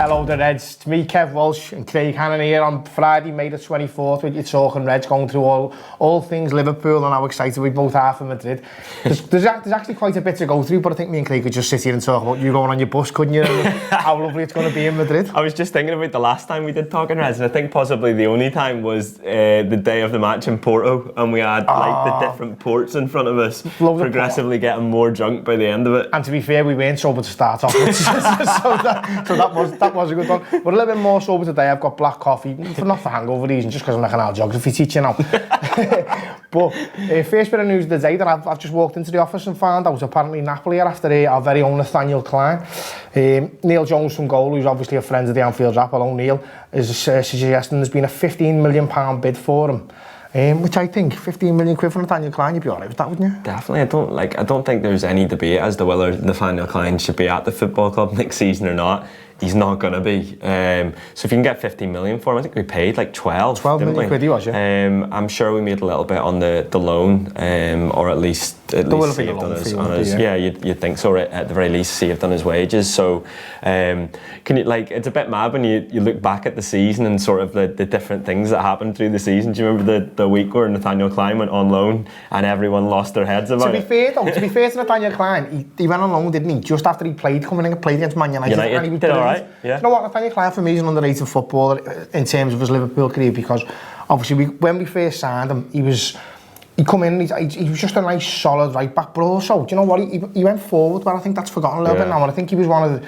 Hello the Reds, it's me Kev Walsh and Craig Hannan here on Friday, May the 24th with your talking Reds, going through all things Liverpool and how excited we both are for Madrid. There's actually quite a bit to go through, but I think me and Craig could just sit here and talk about you going on your bus, couldn't you, and how lovely it's going to be in Madrid. I was just thinking about the last time we did Talking Reds, and I think possibly the only time was the day of the match in Porto, and we had like the different ports in front of us, progressively getting more drunk by the end of it. And to be fair, we weren't sober to start off with, so that was a good one. But a little bit more sober today. I've got black coffee, not for hangover reasons, just because I'm like an old geography teacher now. But first bit of news of the day that I've just walked into the office and found out, apparently Napoli are after our very own Nathaniel Clyne. Neil Jones from goal, who's obviously a friend of the Anfield rap, hello Neil, is suggesting there's been a £15 million bid for him. Which I think 15 million quid for Nathaniel Clyne, you'd be alright with that, wouldn't you? Definitely. I don't think there's any debate as to whether Nathaniel Clyne should be at the football club next season or not. He's not going to be. So if you can get 15 million for him, I think we paid like 12 million quid he was, yeah. I'm sure we made a little bit on the loan, or at least saved on his, yeah, you'd think so, right? At the very least saved on his wages. So can you, like, it's a bit mad when you look back at the season and sort of the different things that happened through the season. Do you remember the week where Nathaniel Clyne went on loan and everyone lost their heads about it? To be fair to Nathaniel Clyne, he went on loan, didn't he? Just after he played against Man United. And he did alright. Yeah. You know what, Nathaniel Clyne for me is an underrated footballer in terms of his Liverpool career, because obviously when we first signed him, he come in, he was just a nice solid right back, but also, do you know what, he went forward, but I think that's forgotten a little bit now, and I think he was one of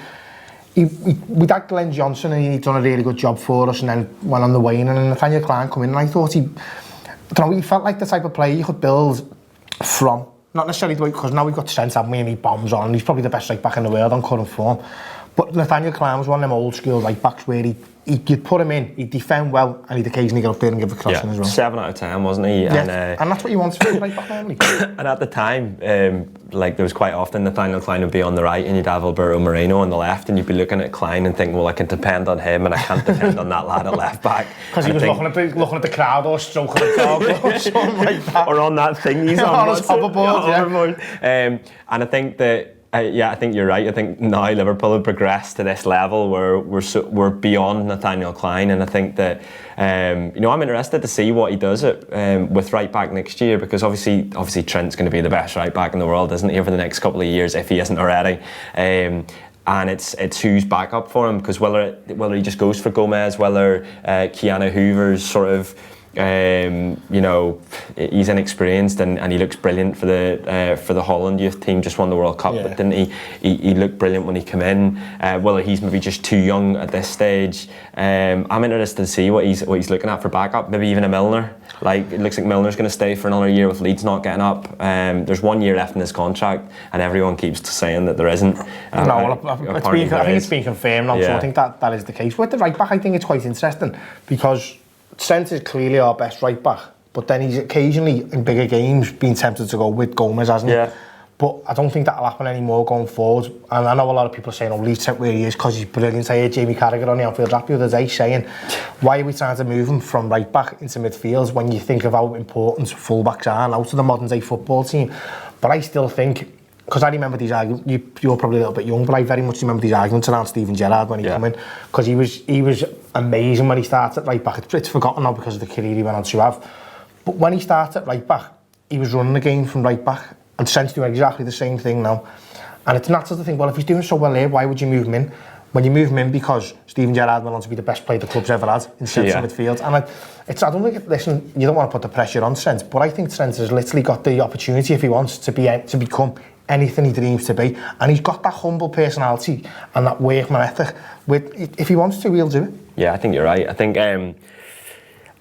the, we had Glenn Johnson and he'd done a really good job for us and then went on the wane, and then Nathaniel Clyne come in and I thought he felt like the type of player you could build from, not necessarily because now we've got Trent, haven't we, and he bombs on, he's probably the best right back in the world on current form. But Nathaniel Clyne was one of them old school right backs where you'd put him in, he'd defend well, and he'd occasionally get up there and give a crossing as well. 7 out of 10, wasn't he? Yeah, and that's what you want to do, right back normally. And at the time, like there was quite often Nathaniel Clyne would be on the right and you'd have Alberto Moreno on the left, and you'd be looking at Clyne and thinking, well, I can depend on him and I can't depend on that lad at left back. Because he was looking at the crowd or stroking the dog or something like that. Or on that thing he's on. On his hoverboard, yeah. And I think that, I think you're right. I think now Liverpool have progressed to this level where we're beyond Nathaniel Clyne, and I think that I'm interested to see what he does with right back next year, because obviously Trent's going to be the best right back in the world, isn't he, over the next couple of years if he isn't already. And it's who's back up for him, because whether he just goes for Gomez, whether Keanu Hoover's sort of he's inexperienced and he looks brilliant for the Holland youth team, just won the World Cup, but didn't he looked brilliant when he came in. Whether he's maybe just too young at this stage, I'm interested to see what he's looking at for backup. Maybe even a Milner. Like, it looks like Milner's going to stay for another year with Leeds not getting up. There's 1 year left in his contract and everyone keeps saying that there isn't. I think it's been confirmed now, so I think that is the case. With the right back, I think it's quite interesting because Trent is clearly our best right back, but then he's occasionally in bigger games been tempted to go with Gomez, hasn't he? But I don't think that'll happen anymore going forward. And I know a lot of people are saying, oh, leave Trent where he is because he's brilliant. I heard Jamie Carragher on the Anfield rap the other day saying, why are we trying to move him from right back into midfield when you think of how important full-backs are now to the modern day football team? But I still think, because I remember these arguments, you're probably a little bit young, but I very much remember these arguments around Steven Gerrard when he came in, because he was amazing when he started at right back. It's forgotten now because of the career he went on to have. But when he started at right back, he was running the game from right back, and Trent's doing exactly the same thing now. And it's natural to think, well, if he's doing so well there, why would you move him in? When you move him in because Steven Gerrard went on to be the best player the club's ever had in central midfield. And I don't think, listen, you don't want to put the pressure on Trent, but I think Trent has literally got the opportunity, if he wants, to become anything he dreams to be, and he's got that humble personality and that workman ethic. If he wants to, he'll do it. Yeah, I think you're right. I think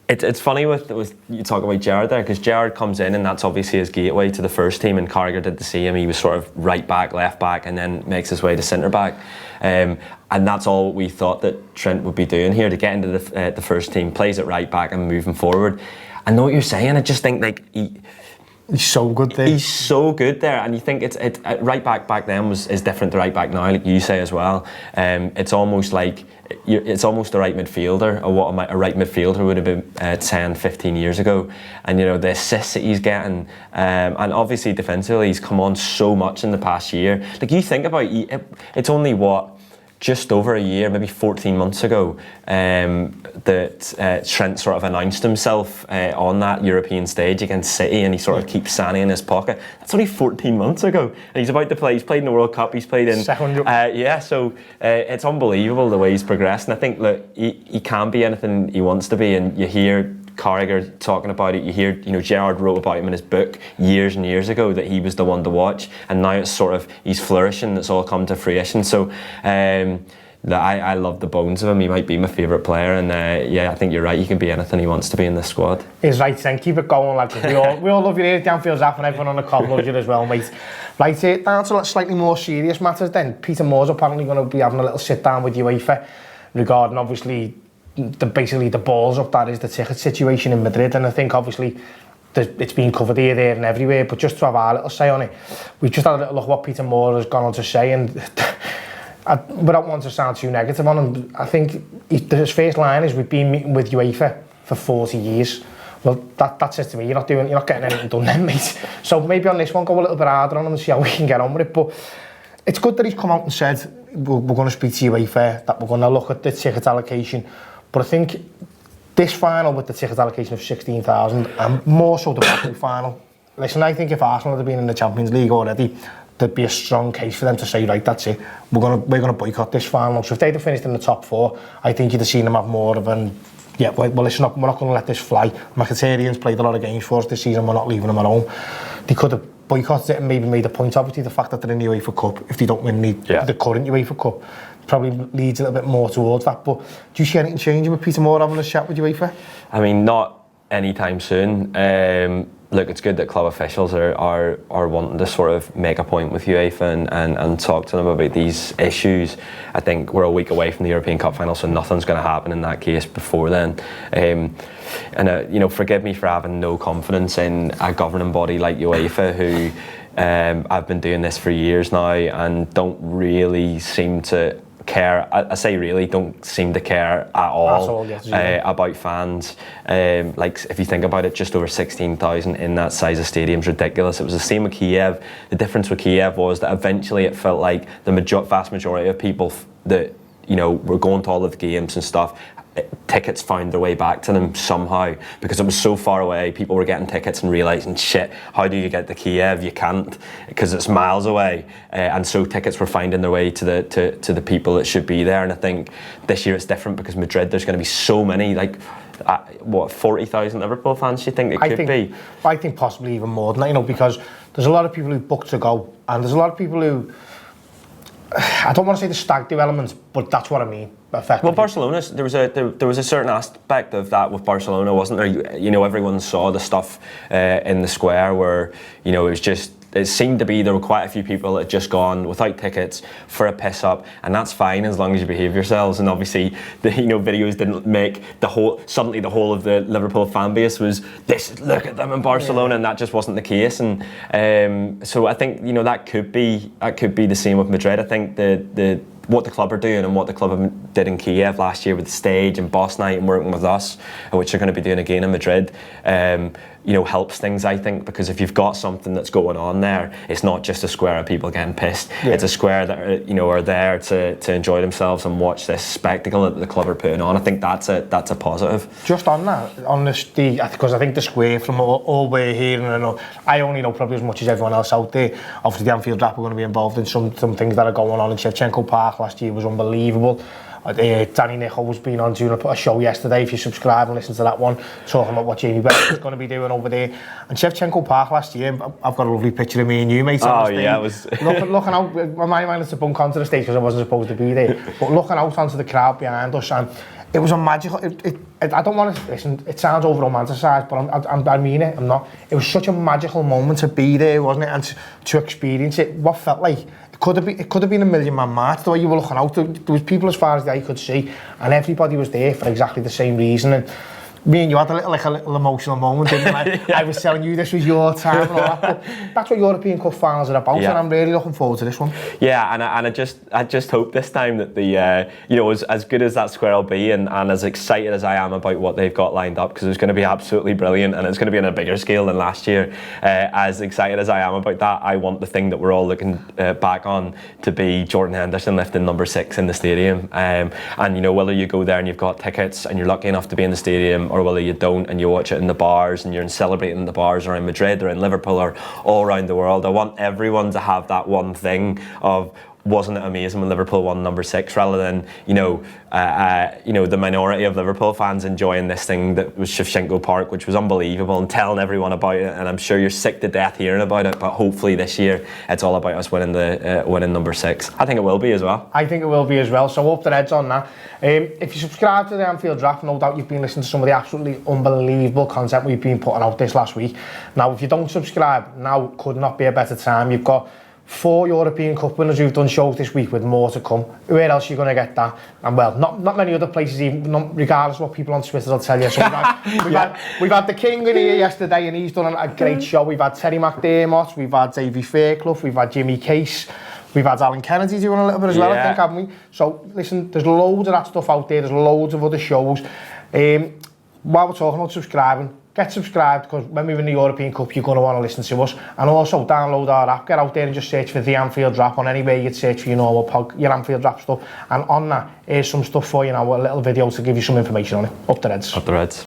it's funny with you talk about Gerrard there, because Gerrard comes in and that's obviously his gateway to the first team, and Carragher did the same. He was sort of right back, left back, and then makes his way to centre back. And that's all we thought that Trent would be doing here, to get into the first team, plays at right back and moving forward. I know what you're saying. I just think like he's so good there. He's so good there, and you think it's right back then is different to right back now, like you say as well. It's almost like it's almost a right midfielder, or what a right midfielder would have been 10, 15 years ago. And the assists that he's getting, and obviously defensively he's come on so much in the past year. Like, you think about it's only just over a year, maybe 14 months ago, that Trent sort of announced himself on that European stage against City, and he sort of keeps Sané in his pocket. That's only 14 months ago, and he's about to play. He's played in the World Cup. He's played in so it's unbelievable the way he's progressed. And I think that he can be anything he wants to be. And you hear Carragher talking about it. You hear, Gerrard wrote about him in his book years and years ago that he was the one to watch, and now it's sort of he's flourishing. It's all come to fruition. So I love the bones of him. He might be my favourite player, and I think you're right. He can be anything he wants to be in this squad. He's right, then keep it going, lads. We all love you here at the Anfield Zap, and everyone on the club loves you as well, mate. Right, down to slightly more serious matters then. Peter Moore's apparently going to be having a little sit down with UEFA regarding obviously basically the balls up that is the ticket situation in Madrid, and I think obviously it's been covered here, there and everywhere, but just to have our little say on it, we've just had a little look what Peter Moore has gone on to say, and without wanting to sound too negative on him, I think his first line is we've been meeting with UEFA for 40 years. Well, that says to me you're not getting anything done then, mate. So maybe on this one go a little bit harder on him and see how we can get on with it. But it's good that he's come out and said we're going to speak to UEFA, that we're going to look at the ticket allocation. But I think this final with the ticket allocation of 16,000 and more so the Napoli final. Listen, I think if Arsenal had been in the Champions League already, there'd be a strong case for them to say, right, that's it. We're gonna boycott this final. So if they'd have finished in the top 4, I think you'd have seen them have more of an well, listen up, we're not going to let this fly. Mkhitaryan's played a lot of games for us this season, we're not leaving them at home. They could have boycotted it and maybe made a point, obviously, the fact that they're in the UEFA Cup. If they don't win the current UEFA Cup, probably leads a little bit more towards that. But do you see anything changing with Peter Moore having a chat with UEFA? I mean, not anytime soon. Look, it's good that club officials are wanting to sort of make a point with UEFA and talk to them about these issues. I think we're a week away from the European Cup final, so nothing's going to happen in that case before then. Forgive me for having no confidence in a governing body like UEFA, who I've been doing this for years now and don't really seem to care. I say really don't seem to care at all about fans. Like if you think about it, just over 16,000 in that size of stadium's ridiculous. It was the same with Kiev. The difference with Kiev was that eventually it felt like the vast majority of people that were going to all of the games and stuff, tickets found their way back to them somehow, because it was so far away. People were getting tickets and realising, shit, how do you get to Kiev? You can't, because it's miles away. And so tickets were finding their way to the people that should be there. And I think this year it's different because Madrid, there's going to be so many, 40,000 Liverpool fans, do you think it could be? I think possibly even more than that, because there's a lot of people who booked to go, and there's a lot of people who, I don't want to say the stag do elements, but that's what I mean. Well, Barcelona, there was a certain aspect of that with Barcelona, wasn't there? Everyone saw the stuff in the square where, it seemed to be there were quite a few people that had just gone without tickets for a piss up, and that's fine as long as you behave yourselves. And obviously the videos didn't make the whole of the Liverpool fan base was this, look at them in Barcelona, and that just wasn't the case. And so I think that could be the same with Madrid. I think the what the club are doing and what the club did in Kiev last year with the stage and Boss Night and working with us, which they're going to be doing again in Madrid, helps things, I think, because if you've got something that's going on there, it's not just a square of people getting pissed. It's a square that are there to enjoy themselves and watch this spectacle that the club are putting on. I think that's a positive. Just on that, because I think the square from all we're hearing, and I only know probably as much as everyone else out there. Obviously, the Anfield Rap are going to be involved in some things that are going on in Shevchenko Park last year was unbelievable. Danny Nichol's been on doing a show yesterday, if you subscribe and listen to that one, talking about what Jamie Bell is going to be doing over there. And Shevchenko Park last year, I've got a lovely picture of me and you, mate. Oh yeah, it was looking out. My mind is to bunk onto the stage because I wasn't supposed to be there, but looking out onto the crowd behind us, and it was a magical. I don't want to listen. It sounds over romanticised, but I mean it. I'm not. It was such a magical moment to be there, wasn't it? And to experience it, what felt like. It could have been a million-man march, the way you were looking out. There was people as far as the eye could see, and everybody was there for exactly the same reason. And Me and you had a little emotional moment, didn't I? I was telling you this was your time and all that, but that's what European Cup finals are about, and I'm really looking forward to this one. Yeah, and I just hope this time that the as good as that square will be, and as excited as I am about what they've got lined up, because it's going to be absolutely brilliant, and it's going to be on a bigger scale than last year. As excited as I am about that, I want the thing that we're all looking back on to be Jordan Henderson lifting number 6 in the stadium. And whether you go there and you've got tickets and you're lucky enough to be in the stadium, or whether you don't and you watch it in the bars and you're celebrating in the bars or in Madrid or in Liverpool or all around the world, I want everyone to have that one thing of, wasn't it amazing when Liverpool won number 6, rather than the minority of Liverpool fans enjoying this thing that was Shevchenko Park, which was unbelievable, and telling everyone about it. And I'm sure you're sick to death hearing about it, but hopefully this year it's all about us winning number 6. I think it will be as well. I think it will be as well. So up the Reds on that. If you subscribe to the Anfield Draft, no doubt you've been listening to some of the absolutely unbelievable content we've been putting out this last week. Now, if you don't subscribe, now could not be a better time. You've got 4 European Cup winners who've done shows this week, with more to come. Where else are you going to get that? And well, not many other places, even regardless of what people on Twitter will tell you. So we've had the King in here yesterday, and he's done a great show. We've had Terry McDermott, we've had Davy Fairclough, we've had Jimmy Case, we've had Alan Kennedy doing a little bit as well, I think, haven't we? So listen, there's loads of that stuff out there. There's loads of other shows. While we're talking about subscribing, get subscribed, because when we win the European Cup, you're going to want to listen to us. And also download our app. Get out there and just search for the Anfield Draft on anywhere you'd search for your Anfield Draft stuff. And on that, here's some stuff for you now, a little video to give you some information on it. Up the Reds. Up the Reds.